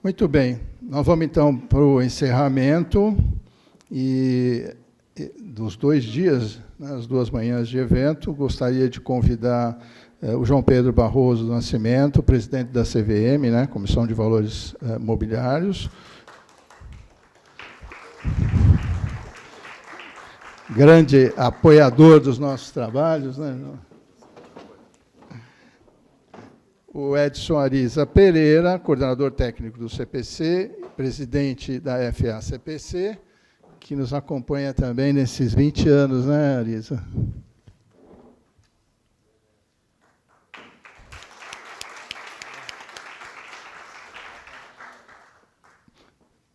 Muito bem, nós vamos então para o encerramento dos 2 dias, as 2 manhãs de evento. Gostaria de convidar o João Pedro Barroso do Nascimento, presidente da CVM, né, Comissão de Valores Mobiliários. Grande apoiador dos nossos trabalhos, né? O Edson Ariza Pereira, coordenador técnico do CPC, presidente da FA-CPC, que nos acompanha também nesses 20 anos, né, Ariza?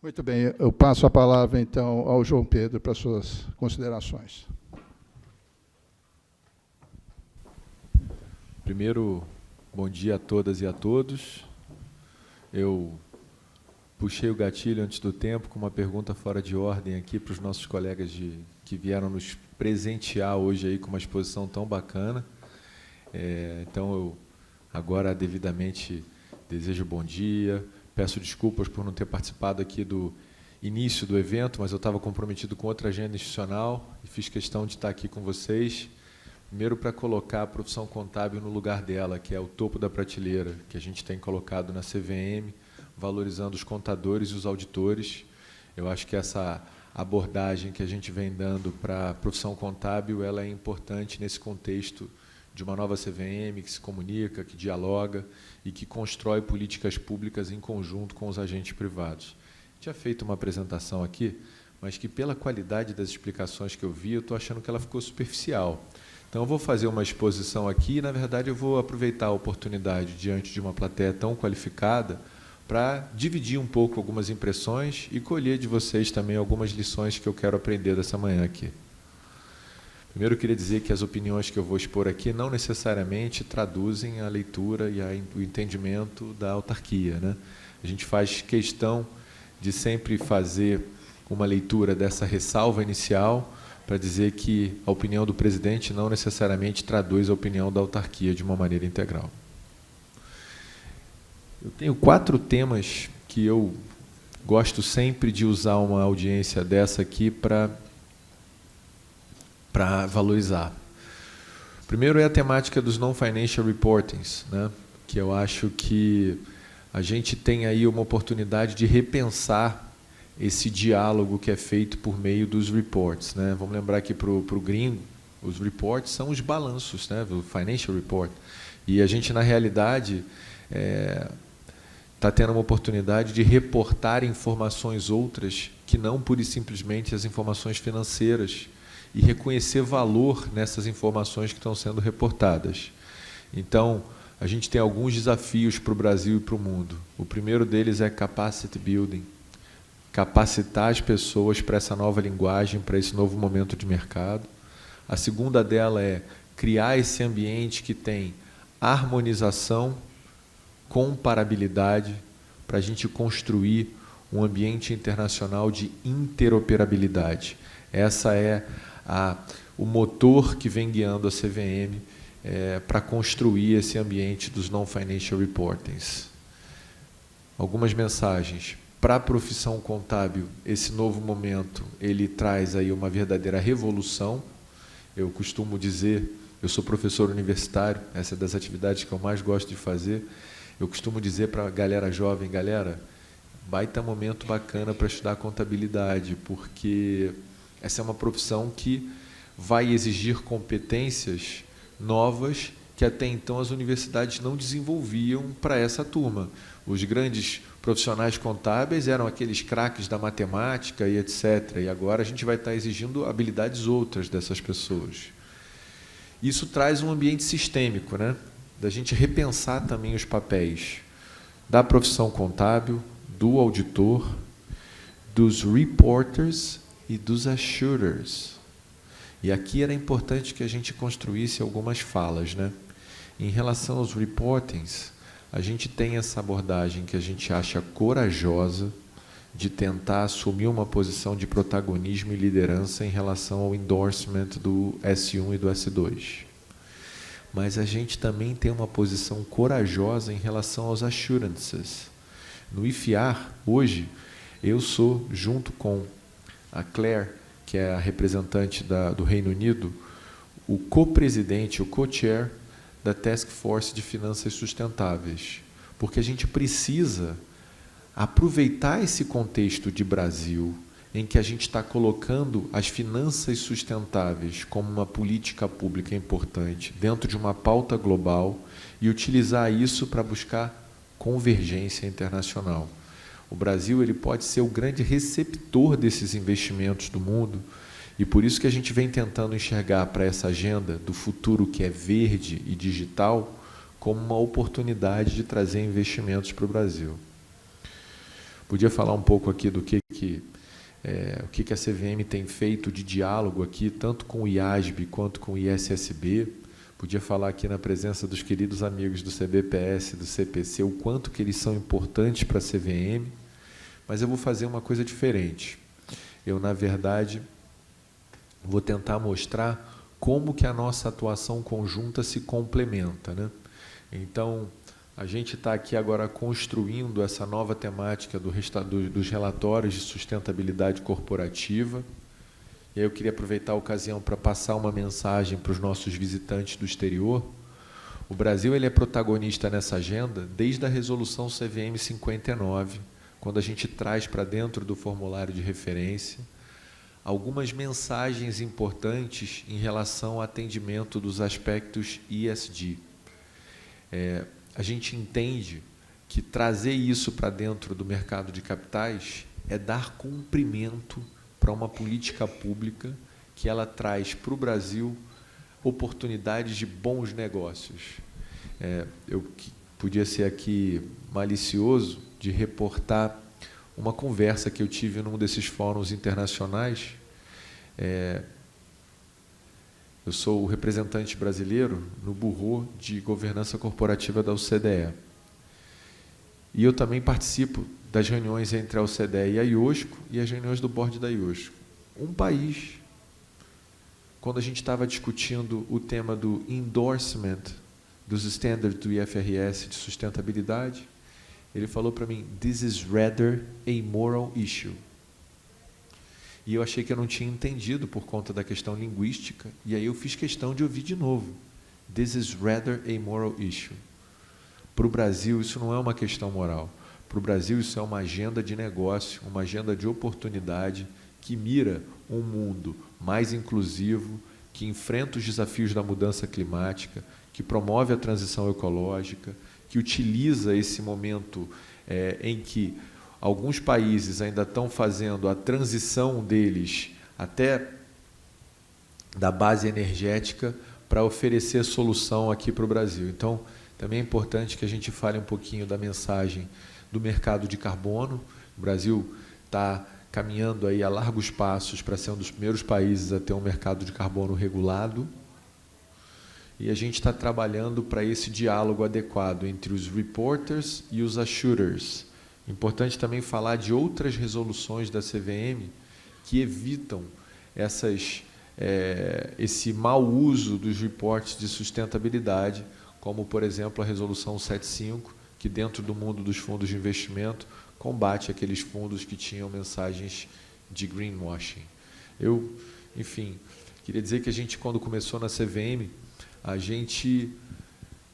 Muito bem, eu passo a palavra, então, ao João Pedro para suas considerações. Primeiro, bom dia a todas e a todos. Eu puxei o gatilho antes do tempo com uma pergunta fora de ordem aqui para os nossos colegas que vieram nos presentear hoje aí com uma exposição tão bacana. Então, eu agora devidamente desejo bom dia. Peço desculpas por não ter participado aqui do início do evento, mas eu estava comprometido com outra agenda institucional e fiz questão de estar aqui com vocês. Primeiro, para colocar a profissão contábil no lugar dela, que é o topo da prateleira, que a gente tem colocado na CVM, valorizando os contadores e os auditores. Eu acho que essa abordagem que a gente vem dando para a profissão contábil, ela é importante nesse contexto de uma nova CVM que se comunica, que dialoga e que constrói políticas públicas em conjunto com os agentes privados. Tinha feito uma apresentação aqui, mas que pela qualidade das explicações que eu vi, eu estou achando que ela ficou superficial. Então, eu vou fazer uma exposição aqui e, na verdade, eu vou aproveitar a oportunidade, diante de uma plateia tão qualificada, para dividir um pouco algumas impressões e colher de vocês também algumas lições que eu quero aprender dessa manhã aqui. Primeiro, eu queria dizer que as opiniões que eu vou expor aqui não necessariamente traduzem a leitura e o entendimento da autarquia, né? A gente faz questão de sempre fazer uma leitura dessa ressalva inicial para dizer que a opinião do presidente não necessariamente traduz a opinião da autarquia de uma maneira integral. Eu tenho 4 temas que eu gosto sempre de usar uma audiência dessa aqui para valorizar. Primeiro é a temática dos non-financial reportings, né? Que eu acho que a gente tem aí uma oportunidade de repensar esse diálogo que é feito por meio dos reports, né? Vamos lembrar aqui para o gringo, os reports são os balanços, né? O financial report. E a gente, na realidade, está tendo uma oportunidade de reportar informações outras que não pura e simplesmente as informações financeiras e reconhecer valor nessas informações que estão sendo reportadas. Então, a gente tem alguns desafios para o Brasil e para o mundo. O primeiro deles é capacity building, capacitar as pessoas para essa nova linguagem, para esse novo momento de mercado. A segunda dela é criar esse ambiente que tem harmonização, comparabilidade, para a gente construir um ambiente internacional de interoperabilidade. Essa é o motor que vem guiando a CVM para construir esse ambiente dos non-financial reportings. Algumas mensagens. Para a profissão contábil, esse novo momento ele traz aí uma verdadeira revolução. Eu costumo dizer, eu sou professor universitário, essa é das atividades que eu mais gosto de fazer. Eu costumo dizer para a galera jovem, galera, baita momento bacana para estudar contabilidade, porque essa é uma profissão que vai exigir competências novas que até então as universidades não desenvolviam para essa turma. Os grandes profissionais contábeis eram aqueles craques da matemática e etc. E agora a gente vai estar exigindo habilidades outras dessas pessoas. Isso traz um ambiente sistêmico, né? Da gente repensar também os papéis da profissão contábil, do auditor, dos reporters e dos assurers. E aqui era importante que a gente construísse algumas falas, né? Em relação aos reportings, a gente tem essa abordagem que a gente acha corajosa de tentar assumir uma posição de protagonismo e liderança em relação ao endorsement do S1 e do S2. Mas a gente também tem uma posição corajosa em relação aos assurances. No IFIAR, hoje, eu sou, junto com a Claire, que é a representante do Reino Unido, o co-presidente, o co-chair da Task Force de Finanças Sustentáveis, porque a gente precisa aproveitar esse contexto de Brasil, em que a gente está colocando as finanças sustentáveis como uma política pública importante, dentro de uma pauta global, e utilizar isso para buscar convergência internacional. O Brasil ele pode ser o grande receptor desses investimentos do mundo, e por isso que a gente vem tentando enxergar para essa agenda do futuro que é verde e digital como uma oportunidade de trazer investimentos para o Brasil. Podia falar um pouco aqui do o que a CVM tem feito de diálogo aqui, tanto com o IASB quanto com o ISSB. Podia falar aqui na presença dos queridos amigos do CBPS, do CPC, o quanto que eles são importantes para a CVM, mas eu vou fazer uma coisa diferente. Eu, na verdade, vou tentar mostrar como que a nossa atuação conjunta se complementa, né? Então, a gente está aqui agora construindo essa nova temática dos relatórios de sustentabilidade corporativa. E aí eu queria aproveitar a ocasião para passar uma mensagem para os nossos visitantes do exterior. O Brasil ele é protagonista nessa agenda desde a resolução CVM 59, quando a gente traz para dentro do formulário de referência algumas mensagens importantes em relação ao atendimento dos aspectos ESG. A gente entende que trazer isso para dentro do mercado de capitais é dar cumprimento para uma política pública que ela traz para o Brasil oportunidades de bons negócios. Eu podia ser aqui malicioso de reportar uma conversa que eu tive num desses fóruns internacionais. Eu sou o representante brasileiro no Bureau de Governança Corporativa da OCDE. E eu também participo das reuniões entre a OCDE e a IOSCO e as reuniões do board da IOSCO. Um país, quando a gente estava discutindo o tema do endorsement dos standards do IFRS de sustentabilidade, ele falou para mim, "This is rather a moral issue." E eu achei que eu não tinha entendido por conta da questão linguística, e aí eu fiz questão de ouvir de novo. "This is rather a moral issue." Para o Brasil, isso não é uma questão moral. Para o Brasil, isso é uma agenda de negócio, uma agenda de oportunidade que mira um mundo mais inclusivo, que enfrenta os desafios da mudança climática, que promove a transição ecológica, que utiliza esse momento em que alguns países ainda estão fazendo a transição deles até da base energética para oferecer solução aqui para o Brasil. Então, também é importante que a gente fale um pouquinho da mensagem do mercado de carbono. O Brasil está caminhando aí a largos passos para ser um dos primeiros países a ter um mercado de carbono regulado. E a gente está trabalhando para esse diálogo adequado entre os reporters e os assurers. Importante também falar de outras resoluções da CVM que evitam esse mau uso dos reportes de sustentabilidade, como, por exemplo, a resolução 75, que dentro do mundo dos fundos de investimento combate aqueles fundos que tinham mensagens de greenwashing. Eu, enfim, queria dizer que a gente, quando começou na CVM, a gente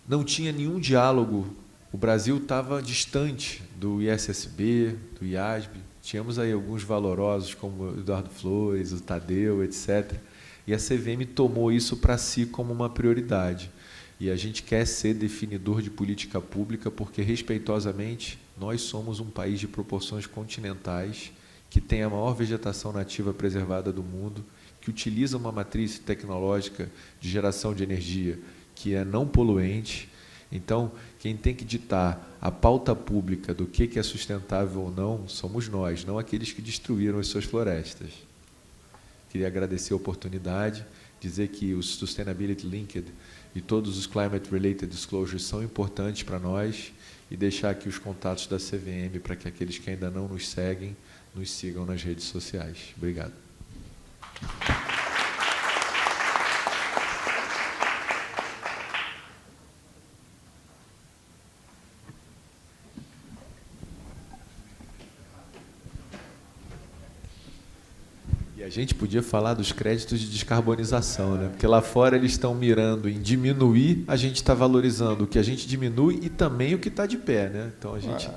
não tinha nenhum diálogo. O Brasil estava distante do ISSB, do IASB. Tínhamos aí alguns valorosos, como o Eduardo Flores, o Tadeu, etc. E a CVM tomou isso para si como uma prioridade. E a gente quer ser definidor de política pública porque, respeitosamente, nós somos um país de proporções continentais que tem a maior vegetação nativa preservada do mundo, que utiliza uma matriz tecnológica de geração de energia que é não poluente. Então, quem tem que ditar a pauta pública do que é sustentável ou não somos nós, não aqueles que destruíram as suas florestas. Queria agradecer a oportunidade, dizer que os Sustainability Linked e todos os Climate Related Disclosures são importantes para nós e deixar aqui os contatos da CVM para que aqueles que ainda não nos seguem, nos sigam nas redes sociais. Obrigado. E a gente podia falar dos créditos de descarbonização, né? Porque lá fora eles estão mirando em diminuir, a gente está valorizando o que a gente diminui e também o que está de pé, né? Então a gente...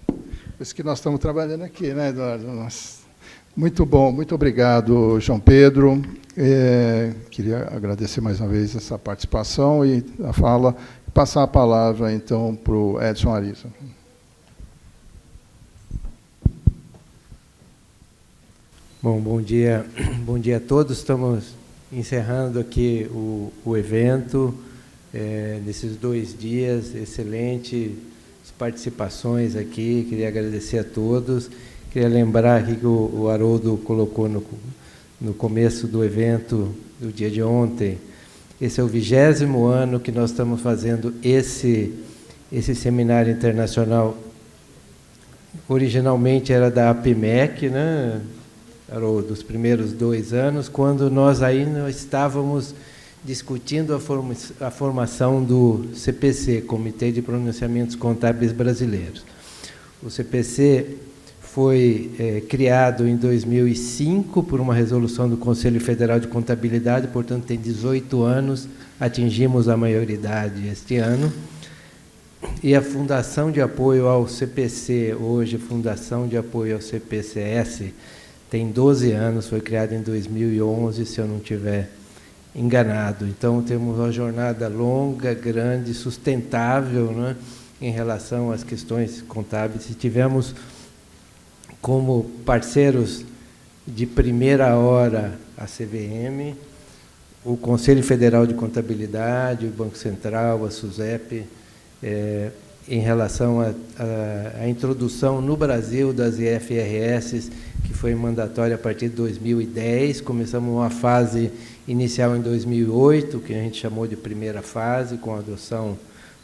Por isso que nós estamos trabalhando aqui, né, Eduardo? Muito bom, muito obrigado, João Pedro. Queria agradecer mais uma vez essa participação e a fala, passar a palavra, então, para o Edson Ariza. Bom dia a todos. Estamos encerrando aqui o evento, nesses 2 dias, excelentes participações aqui, queria agradecer a todos. Queria lembrar aqui que o Haroldo colocou no começo do evento, do dia de ontem, esse é o 20º ano que nós estamos fazendo esse seminário internacional. Originalmente era da APMEC, né? Dos primeiros 2 anos, quando nós ainda estávamos discutindo a formação do CPC, Comitê de Pronunciamentos Contábeis Brasileiros. O CPC foi criado em 2005 por uma resolução do Conselho Federal de Contabilidade, portanto, tem 18 anos, atingimos a maioridade este ano. E a Fundação de Apoio ao CPC, hoje Fundação de Apoio ao CPCS, tem 12 anos, foi criada em 2011, se eu não estiver enganado. Então, temos uma jornada longa, grande, sustentável, né, em relação às questões contábeis. E tivemos como parceiros de primeira hora a CVM, o Conselho Federal de Contabilidade, o Banco Central, a SUSEP, em relação à introdução no Brasil das IFRS, que foi mandatória a partir de 2010. Começamos uma fase inicial em 2008, que a gente chamou de primeira fase, com adoção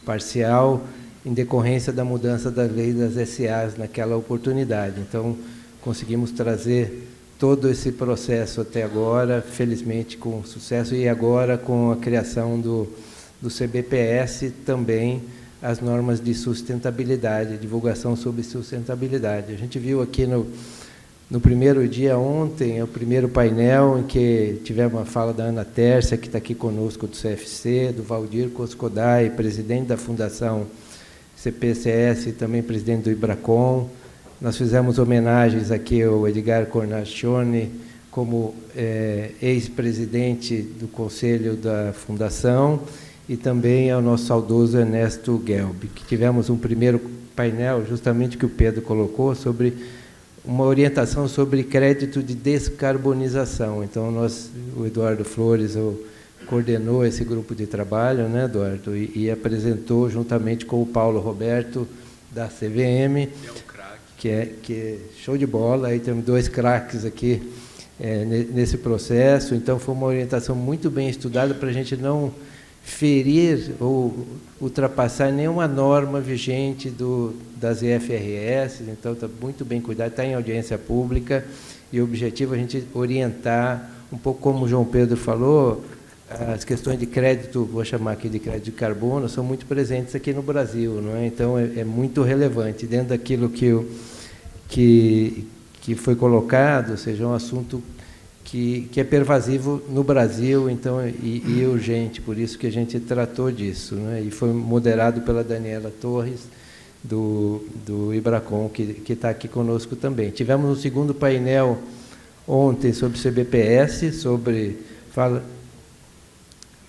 parcial, em decorrência da mudança da lei das SAs naquela oportunidade. Então, conseguimos trazer todo esse processo até agora, felizmente com sucesso, e agora com a criação do CBPS também as normas de sustentabilidade, divulgação sobre sustentabilidade. A gente viu aqui no primeiro dia ontem, o primeiro painel, em que tivemos uma fala da Ana Tércia, que está aqui conosco, do CFC, do Valdir Coscodai, presidente da Fundação CPCS e também presidente do Ibracon. Nós fizemos homenagens aqui ao Edgar Cornacchione, como ex-presidente do Conselho da Fundação, e também ao nosso saudoso Ernesto Gelb, que tivemos um primeiro painel, justamente que o Pedro colocou, sobre uma orientação sobre crédito de descarbonização. Então, o Eduardo Flores coordenou esse grupo de trabalho, né, Eduardo, e apresentou juntamente com o Paulo Roberto, da CVM, que é show de bola. Aí temos 2 craques aqui nesse processo. Então, foi uma orientação muito bem estudada para a gente não ferir ou ultrapassar nenhuma norma vigente das IFRS. Então, está muito bem cuidado, está em audiência pública, e o objetivo é a gente orientar, um pouco como o João Pedro falou, as questões de crédito, vou chamar aqui de crédito de carbono, são muito presentes aqui no Brasil, não é? Então, é muito relevante, dentro daquilo que foi colocado, ou seja, um assunto que é pervasivo no Brasil, então, e urgente, por isso que a gente tratou disso, né? E foi moderado pela Daniela Torres, do Ibracon, que está aqui conosco também. Tivemos um segundo painel ontem sobre CBPS,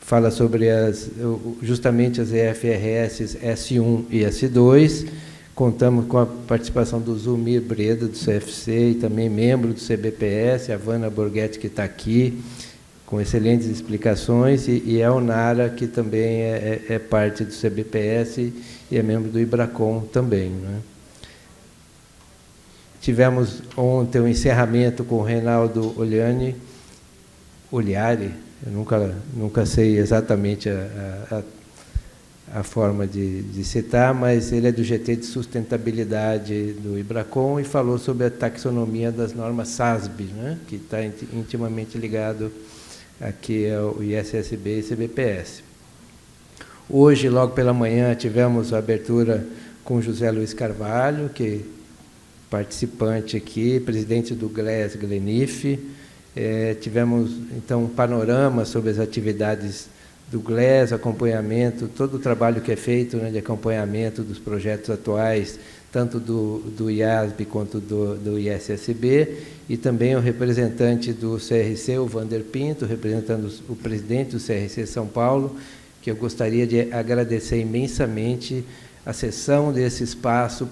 fala sobre justamente as IFRS S1 e S2. Contamos com a participação do Zulmir Breda, do CFC, e também membro do CBPS, a Vanna Borghetti, que está aqui, com excelentes explicações, e a Onara, que também é parte do CBPS e é membro do Ibracon também, né? Tivemos ontem um encerramento com o Reinaldo Oliari, eu nunca sei exatamente a forma de citar, mas ele é do GT de Sustentabilidade do Ibracon e falou sobre a taxonomia das normas SASB, né, que está intimamente ligado aqui ao ISSB e CBPS. Hoje, logo pela manhã, tivemos a abertura com José Luiz Carvalho, que é participante aqui, presidente do GLES Glenif, Tivemos, então, um panorama sobre as atividades do GLES, acompanhamento, todo o trabalho que é feito, né, de acompanhamento dos projetos atuais, tanto do IASB quanto do ISSB, e também o representante do CRC, o Vander Pinto, representando o presidente do CRC São Paulo, que eu gostaria de agradecer imensamente a cessão desse espaço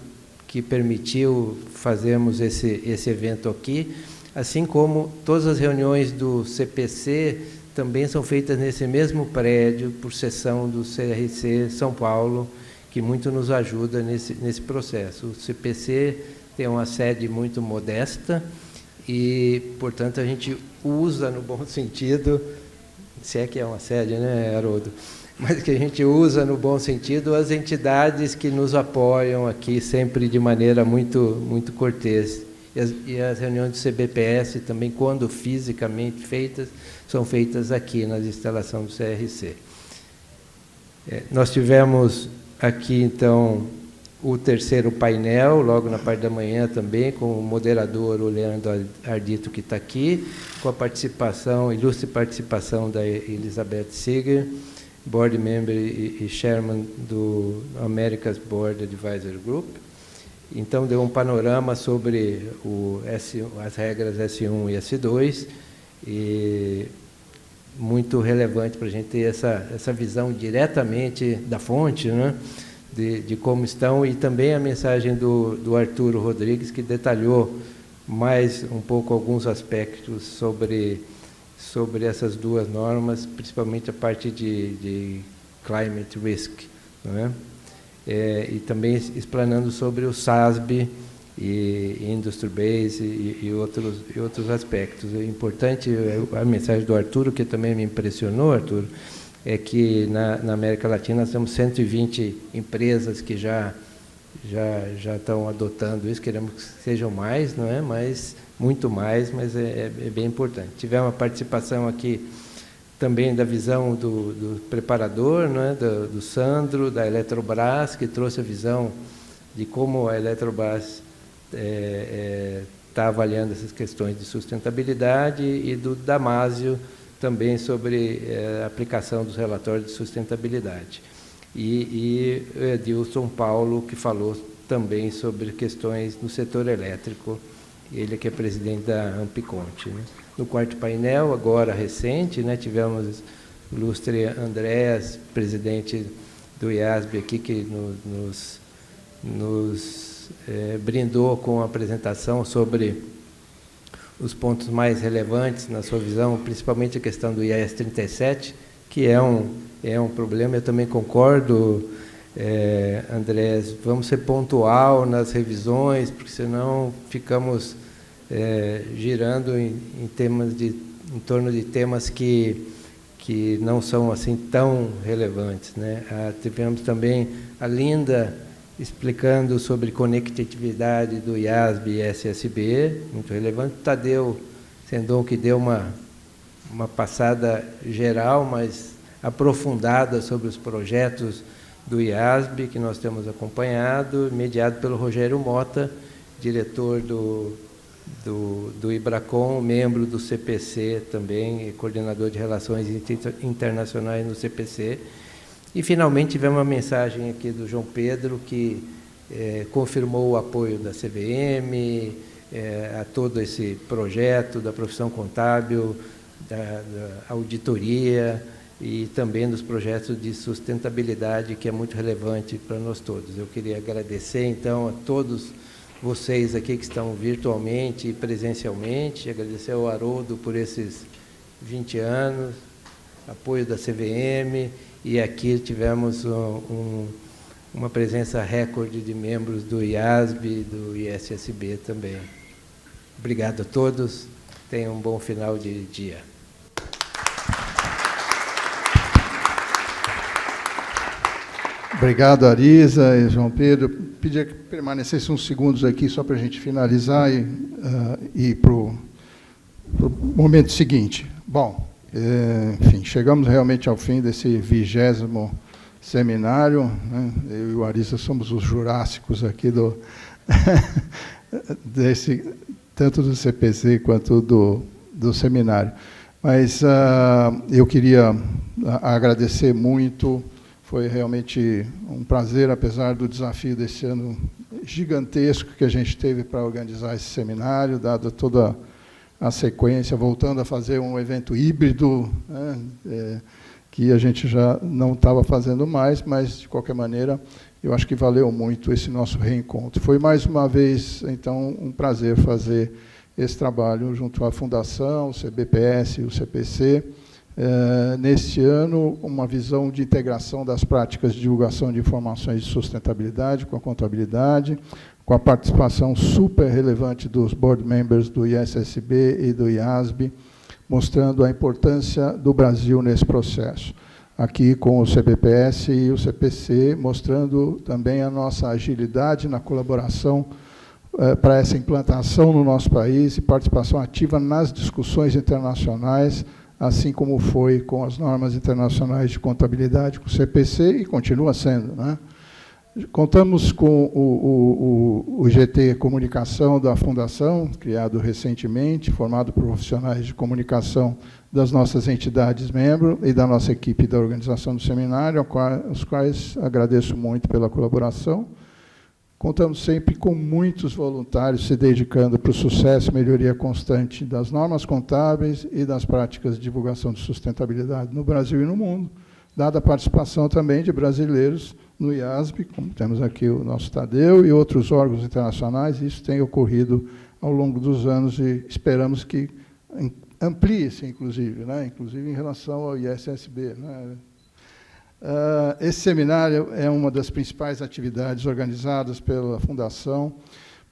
que permitiu fazermos esse evento aqui, assim como todas as reuniões do CPC também são feitas nesse mesmo prédio, por cessão do CRC São Paulo, que muito nos ajuda nesse processo. O CPC tem uma sede muito modesta e, portanto, a gente usa, no bom sentido, se é que é uma sede, né, Haroldo? Mas que a gente usa, no bom sentido, as entidades que nos apoiam aqui, sempre de maneira muito cortês. E as reuniões do CBPS também, quando fisicamente feitas, são feitas aqui nas instalações do CRC. Nós tivemos aqui, então, o terceiro painel, logo na parte da manhã também, com o moderador, o Leandro Ardito, que está aqui, com a participação, ilustre participação da Elizabeth Seeger, board member e chairman do America's Board Advisor Group. Então, deu um panorama sobre as regras S1 e S2, e muito relevante para a gente ter essa visão diretamente da fonte, né, de como estão, e também a mensagem do Arturo Rodrigues, que detalhou mais um pouco alguns aspectos sobre essas duas normas, principalmente a parte de climate risk, não é? E também explanando sobre o SASB e Industry Base e outros aspectos. É importante, a mensagem do Arturo, que também me impressionou, Arturo, é que na América Latina nós temos 120 empresas que já estão adotando isso, queremos que sejam mais, não é? Mas muito mais, mas é bem importante. Tivemos uma participação aqui também da visão do preparador, não é? do Sandro, da Eletrobras, que trouxe a visão de como a Eletrobras está avaliando essas questões de sustentabilidade, e do Damásio, também sobre a aplicação dos relatórios de sustentabilidade. E Edilson Paulo, que falou também sobre questões no setor elétrico, ele que é presidente da Ampiconte, né? No quarto painel, agora recente, né, tivemos o ilustre Andrés, presidente do IASB aqui, que nos brindou com a apresentação sobre os pontos mais relevantes na sua visão, principalmente a questão do IAS 37, que é um problema. Eu também concordo, Andrés, vamos ser pontual nas revisões, porque senão ficamos girando em torno de temas que não são assim tão relevantes, né? Tivemos também a Linda explicando sobre conectividade do IASB e SSB, muito relevante. Tadeu Sendon, que deu uma passada geral, mas aprofundada sobre os projetos do IASB, que nós temos acompanhado, mediado pelo Rogério Mota, diretor do IBRACON, membro do CPC também, e coordenador de Relações Internacionais no CPC. E, finalmente, tivemos uma mensagem aqui do João Pedro, que confirmou o apoio da CVM a todo esse projeto da profissão contábil, da auditoria e também dos projetos de sustentabilidade, que é muito relevante para nós todos. Eu queria agradecer, então, a todos vocês aqui que estão virtualmente e presencialmente, agradecer ao Haroldo por esses 20 anos, apoio da CVM, e aqui tivemos uma presença recorde de membros do IASB e do ISSB também. Obrigado a todos, tenham um bom final de dia. Obrigado, Arisa e João Pedro. Pedia que permanecesse uns segundos aqui, só para a gente finalizar e ir para o momento seguinte. Bom, enfim, chegamos realmente ao fim desse 20º seminário, né? Eu e o Arisa somos os jurássicos aqui tanto do CPC quanto do seminário. Mas eu queria agradecer muito, foi realmente um prazer, apesar do desafio desse ano gigantesco que a gente teve para organizar esse seminário, dada toda a sequência, voltando a fazer um evento híbrido, né, que a gente já não estava fazendo mais, mas, de qualquer maneira, eu acho que valeu muito esse nosso reencontro. Foi, mais uma vez, então, um prazer fazer esse trabalho junto à Fundação, o CBPS e o CPC. Neste ano, uma visão de integração das práticas de divulgação de informações de sustentabilidade com a contabilidade, com a participação super relevante dos board members do ISSB e do IASB, mostrando a importância do Brasil nesse processo. Aqui com o CBPS e o CPC, mostrando também a nossa agilidade na colaboração para essa implantação no nosso país e participação ativa nas discussões internacionais, assim como foi com as normas internacionais de contabilidade com o CPC e continua sendo, né? Contamos com o GT Comunicação da Fundação, criado recentemente, formado por profissionais de comunicação das nossas entidades membros e da nossa equipe da organização do seminário, aos quais agradeço muito pela colaboração. Contamos sempre com muitos voluntários se dedicando para o sucesso e melhoria constante das normas contábeis e das práticas de divulgação de sustentabilidade no Brasil e no mundo, dada a participação também de brasileiros no IASB, como temos aqui o nosso Tadeu, e outros órgãos internacionais. Isso tem ocorrido ao longo dos anos e esperamos que amplie-se, inclusive em relação ao ISSB, né? Esse seminário é uma das principais atividades organizadas pela Fundação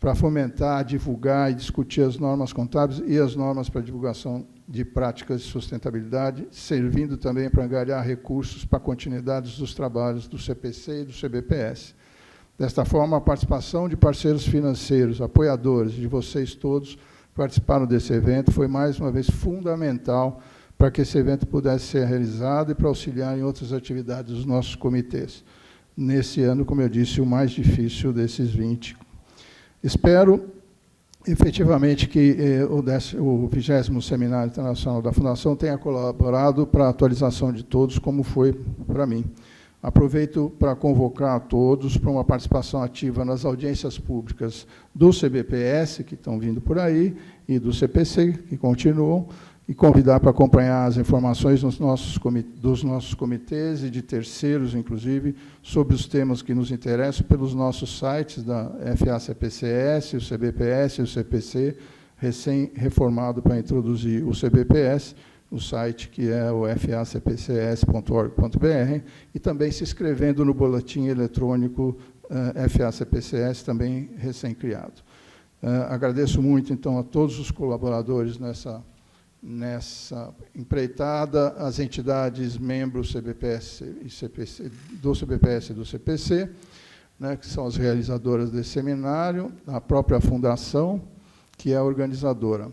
para fomentar, divulgar e discutir as normas contábeis e as normas para divulgação de práticas de sustentabilidade, servindo também para angariar recursos para a continuidade dos trabalhos do CPC e do CBPS. Desta forma, a participação de parceiros financeiros, apoiadores, de vocês todos que participaram desse evento, foi, mais uma vez, fundamental para que esse evento pudesse ser realizado e para auxiliar em outras atividades dos nossos comitês. Nesse ano, como eu disse, o mais difícil desses 20. Espero, efetivamente, que o 20º Seminário Internacional da Fundação tenha colaborado para a atualização de todos, como foi para mim. Aproveito para convocar a todos para uma participação ativa nas audiências públicas do CBPS, que estão vindo por aí, e do CPC, que continuam, e convidar para acompanhar as informações dos nossos comitês e de terceiros, inclusive, sobre os temas que nos interessam pelos nossos sites da FACPCS, o CBPS e o CPC, recém-reformado para introduzir o CBPS, o site que é o facpcs.org.br, e também se inscrevendo no boletim eletrônico FACPCS, também recém-criado. Agradeço muito, então, a todos os colaboradores nessa empreitada, as entidades membros CBPS e CPC, do CBPS e do CPC, né, que são as realizadoras desse seminário, a própria Fundação, que é a organizadora.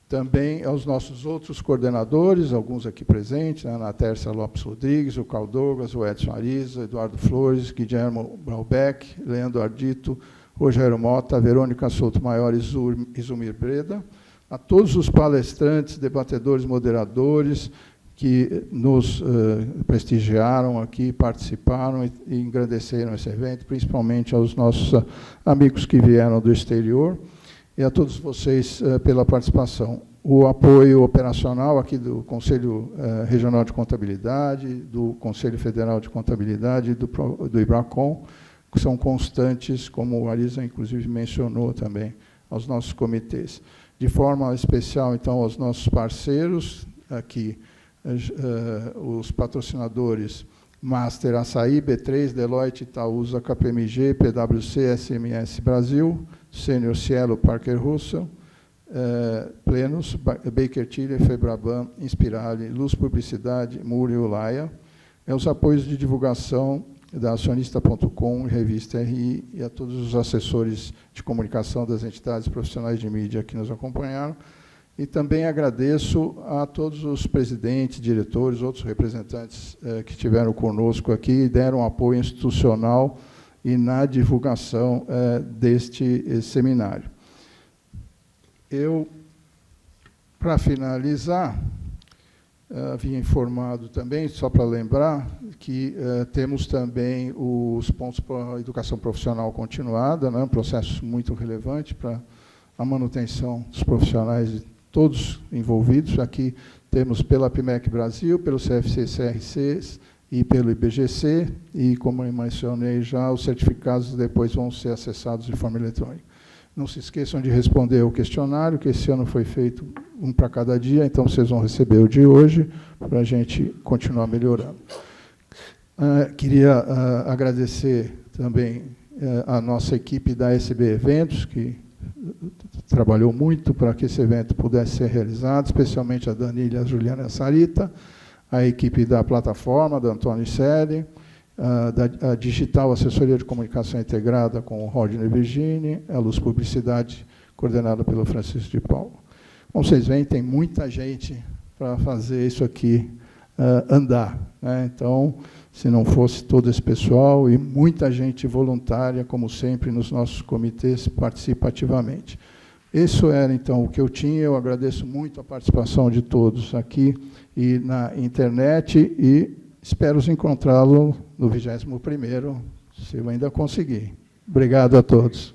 Também aos nossos outros coordenadores, alguns aqui presentes, né, a Tércia Lopes Rodrigues, o Carl Douglas, o Edson Ariza, Eduardo Flores, Guilherme Braubeck, Leandro Ardito, Rogério Mota, Verônica Souto Maior e Zumir Breda, a todos os palestrantes, debatedores, moderadores que nos prestigiaram aqui, participaram e engrandeceram esse evento, principalmente aos nossos amigos que vieram do exterior, e a todos vocês pela participação. O apoio operacional aqui do Conselho Regional de Contabilidade, do Conselho Federal de Contabilidade e do IBRACON, que são constantes, como o Arisa, inclusive, mencionou também, aos nossos comitês. De forma especial, então, aos nossos parceiros, aqui, os patrocinadores Master Açaí, B3, Deloitte, Itaúsa, KPMG, PwC, SMS Brasil, Sênior Cielo, Parker Russell, Plenos, Baker Tilly, Febraban, Inspirale, Luz Publicidade, Muri e Ulaia, os apoios de divulgação da acionista.com, Revista RI, e a todos os assessores de comunicação das entidades profissionais de mídia que nos acompanharam. E também agradeço a todos os presidentes, diretores, outros representantes que estiveram conosco aqui e deram apoio institucional e na divulgação deste seminário. Eu para finalizar, havia informado também, só para lembrar, que temos também os pontos para a educação profissional continuada, né, um processo muito relevante para a manutenção dos profissionais de todos envolvidos. Aqui temos pela PMEC Brasil, pelo CFC-CRC e pelo IBGC, e, como eu mencionei já, os certificados depois vão ser acessados de forma eletrônica. Não se esqueçam de responder o questionário, que esse ano foi feito um para cada dia, então vocês vão receber o de hoje, para a gente continuar melhorando. Queria agradecer também a nossa equipe da SB Eventos, que trabalhou muito para que esse evento pudesse ser realizado, especialmente a Danila, a Juliana e a Sarita, a equipe da plataforma, da Antônio Selle, da Digital Assessoria de Comunicação Integrada com o Rodney Virginie, a Luz Publicidade, coordenada pelo Francisco de Paulo. Como vocês veem, tem muita gente para fazer isso aqui andar, né? Então, se não fosse todo esse pessoal e muita gente voluntária, como sempre, nos nossos comitês, participa ativamente. Isso era, então, o que eu tinha. Eu agradeço muito a participação de todos aqui e na internet, e espero encontrá-lo no 21º, se eu ainda conseguir. Obrigado a todos.